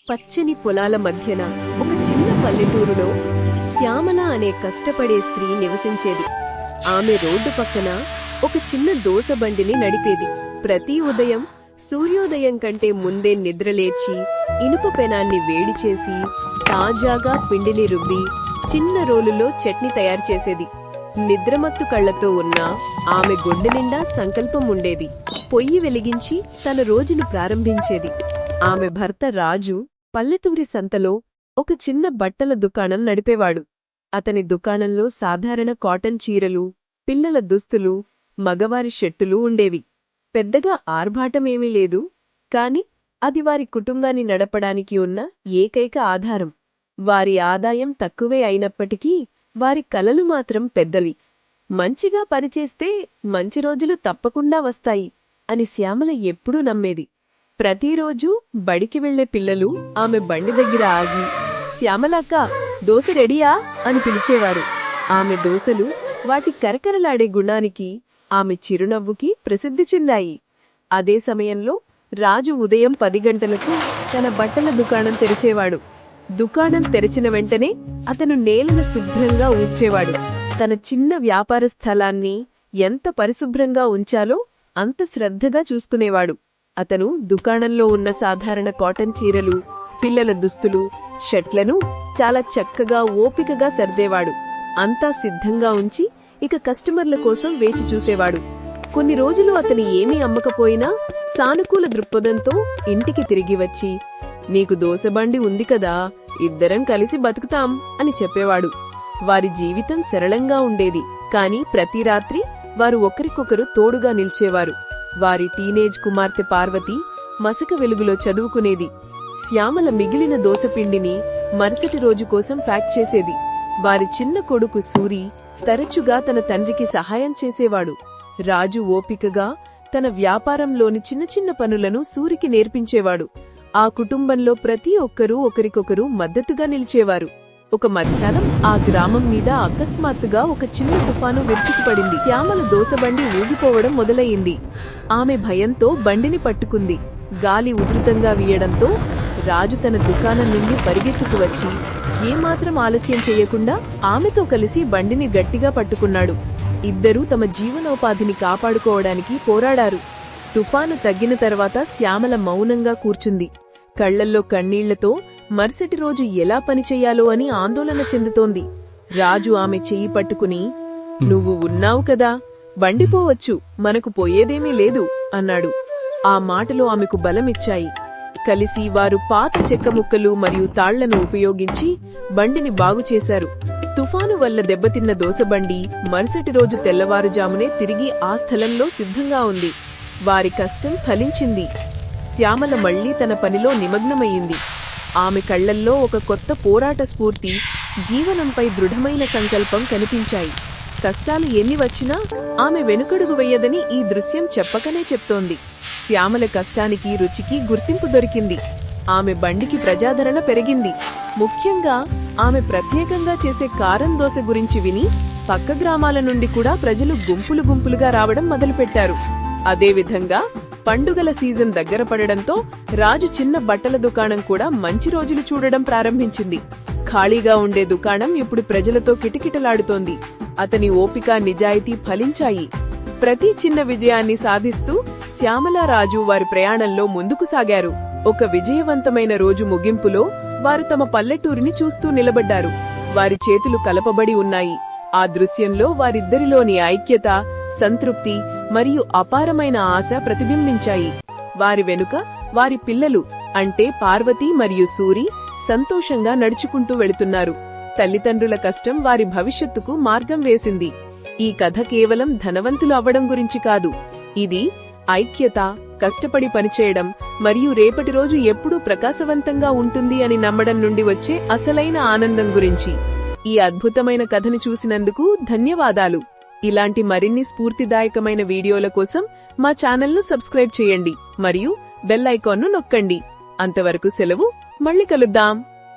పచ్చని పొలాల మధ్యన ఒక చిన్న పల్లెటూరులో శ్యామల అనే కష్టపడే స్త్రీ నివసించేది. ఆమె రోడ్డు పక్కన ఒక చిన్న దోసబండిని నడిపేది. ప్రతి ఉదయం సూర్యోదయం కంటే ముందే నిద్రలేచి ఇనుప పెనాన్ని వేడి చేసి తాజాగా పిండిని రుబ్బి చిన్న రోలులో చట్నీ తయారు చేసేది. నిద్రమత్తు కళ్లతో ఉన్న ఆమె గుండె నిండా సంకల్పం ఉండేది. పొయ్యి వెలిగించి తన రోజును ప్రారంభించేది. ఆమె భర్త రాజు పల్లెటూరి సంతలో ఒక చిన్న బట్టల దుకాణం నడిపేవాడు. అతని దుకాణంలో సాధారణ కాటన్ చీరలు, పిల్లల దుస్తులు, మగవారి షర్టులు ఉండేవి. పెద్దగా ఆర్భాటమేమీ లేదు, కాని అది వారి కుటుంబాన్ని నడపడానికి ఉన్న ఏకైక ఆధారం. వారి ఆదాయం తక్కువే అయినప్పటికీ వారి కలలు మాత్రం పెద్దవి. మంచిగా పనిచేస్తే మంచి రోజులు తప్పకుండా వస్తాయి అని శ్యామల ఎప్పుడూ నమ్మేది. ప్రతిరోజూ బడికి వెళ్లే పిల్లలు ఆమె బండి దగ్గర ఆగి, శ్యామలక్క, దోశ రెడీయా అని పిలిచేవారు. ఆమె దోశలు వాటి కరకరలాడే గుణానికి, ఆమె చిరునవ్వుకి ప్రసిద్ధి చెందాయి. అదే సమయంలో రాజు ఉదయం 10 గంటలకు తన బట్టల దుకాణం తెరిచేవాడు. దుకాణం తెరిచిన వెంటనే అతను నేలను శుభ్రంగా ఊడ్చేవాడు. తన చిన్న వ్యాపార స్థలాన్ని ఎంత పరిశుభ్రంగా ఉంచాలో అంత శ్రద్ధగా చూసుకునేవాడు. అతను దుకాణంలో ఉన్న సాధారణ కాటన్ చీరలు, పిల్లల దుస్తులు, షర్ట్లను చాలా చక్కగా ఓపికగా సర్దేవాడు. అంతా సిద్ధంగా ఉంచి ఇక కస్టమర్ల కోసం వేచి చూసేవాడు. కొన్ని రోజులు అతని ఏమీ అమ్మకపోయినా సానుకూల దృక్పథంతో ఇంటికి తిరిగి వచ్చి, నీకు దోసబండి ఉంది కదా, ఇద్దరం కలిసి బతుకుతాం అని చెప్పేవాడు. వారి జీవితం సరళంగా ఉండేది, కాని ప్రతి రాత్రి వారు ఒకరికొకరు తోడుగా నిల్చేవారు. వారి టీనేజ్ కుమార్తె పార్వతి మసక వెలుగులో చదువుకునేది. శ్యామల మిగిలిన దోసపిండిని మరుసటి రోజు కోసం ప్యాక్ చేసేది. వారి చిన్న కొడుకు సూరి తరచుగా తన తండ్రికి సహాయం చేసేవాడు. రాజు ఓపికగా తన వ్యాపారంలోని చిన్న చిన్న పనులను సూరికి నేర్పించేవాడు. ఆ కుటుంబంలో ప్రతి ఒక్కరూ ఒకరికొకరు మద్దతుగా నిలిచేవారు. ఒక మధ్యాహ్నం ఆ గ్రామం మీద అకస్మాత్తుగా ఒక చిన్న తుఫాను విరుచుకుపడింది. శ్యామల దోసబండి ఊగిపోవడం మొదలయ్యింది. ఆమె భయంతో బండిని పట్టుకుంది. గాలి ఉధృతంగా వీయడంతో రాజు తన దుకాణం నుండి పరిగెత్తుకు వచ్చి ఏమాత్రం ఆలస్యం చేయకుండా ఆమెతో కలిసి బండిని గట్టిగా పట్టుకున్నాడు. ఇద్దరూ తమ జీవనోపాధిని కాపాడుకోవడానికి పోరాడారు. తుఫాను తగ్గిన తర్వాత శ్యామల మౌనంగా కూర్చుంది. కళ్లల్లో కన్నీళ్లతో మరుసటి రోజు ఎలా పనిచెయ్యాలో అని ఆందోళన చెందుతోంది. రాజు ఆమె చెయ్యి పట్టుకుని, నువ్వు ఉన్నావు కదా, బండిపోవచ్చు, మనకు పోయేదేమీ లేదు అన్నాడు. ఆ మాటలు ఆమెకు బలమిచ్చాయి. కలిసి వారు పాత చెక్క ముక్కలు మరియు తాళ్లను ఉపయోగించి బండిని బాగుచేశారు. తుఫాను వల్ల దెబ్బతిన్న దోసబండి మరుసటి రోజు తెల్లవారుజామునే తిరిగి ఆ స్థలంలో సిద్ధంగా ఉంది. వారి కష్టం ఫలించింది. శ్యామల మళ్లీ తన పనిలో నిమగ్నమయ్యింది. ఆమె కళ్లల్లో ఒక కొత్త పోరాట స్ఫూర్తి, జీవనంపై దృఢమైన సంకల్పం కనిపించాయి. కష్టాలు ఎన్ని వచ్చినా ఆమె వెనుకడుగు వెయ్యదని ఈ దృశ్యం చెప్పకనే చెప్తోంది. శ్యామల కష్టానికి, రుచికి గుర్తింపు దొరికింది. ఆమె బండికి ప్రజాదరణ పెరిగింది. ముఖ్యంగా ఆమె ప్రత్యేకంగా చేసే కారం దోశ గురించి విని పక్క గ్రామాల నుండి కూడా ప్రజలు గుంపులు గుంపులుగా రావడం మొదలుపెట్టారు. అదేవిధంగా పండుగల సీజన్ దగ్గర పడడంతో రాజు చిన్న బట్టల దుకాణం కూడా మంచి రోజులు చూడడం ప్రారంభించింది. ఖాళీగా ఉండే దుకాణం ఇప్పుడు ప్రజలతో కిటకిటలాడుతోంది. అతని ఓపిక, నిజాయితీ ఫలించాయి. ప్రతి చిన్న విజయాన్ని సాధిస్తూ శ్యామల, రాజు వారి ప్రయాణంలో ముందుకు సాగారు. ఒక విజయవంతమైన రోజు ముగింపులో వారు తమ పల్లెటూరిని చూస్తూ నిలబడ్డారు. వారి చేతులు కలపబడి ఉన్నాయి. ఆ దృశ్యంలో వారిద్దరిలోని ఐక్యత, సంతృప్తి మరియు అపారమైన ఆశ ప్రతిబింబించాయి. వారి వెనుక వారి పిల్లలు అంటే పార్వతి మరియు సూరి సంతోషంగా నడుచుకుంటూ వెళుతున్నారు. తల్లిదండ్రుల కష్టం వారి భవిష్యత్తుకు మార్గం వేసింది. ఈ కథ కేవలం ధనవంతులు అవ్వడం గురించి కాదు. ఇది ఐక్యత, కష్టపడి పనిచేయడం మరియు రేపటి రోజు ఎప్పుడూ ప్రకాశవంతంగా ఉంటుంది అని నమ్మడం నుండి వచ్చే అసలైన ఆనందం గురించి. ఈ అద్భుతమైన కథను చూసినందుకు ధన్యవాదాలు. ఇలాంటి మరిన్ని స్ఫూర్తిదాయకమైన వీడియోల కోసం మా ఛానల్ను సబ్స్క్రైబ్ చేయండి మరియు బెల్ ఐకాన్ను నొక్కండి. అంతవరకు సెలవు, మళ్ళీ కలుద్దాం.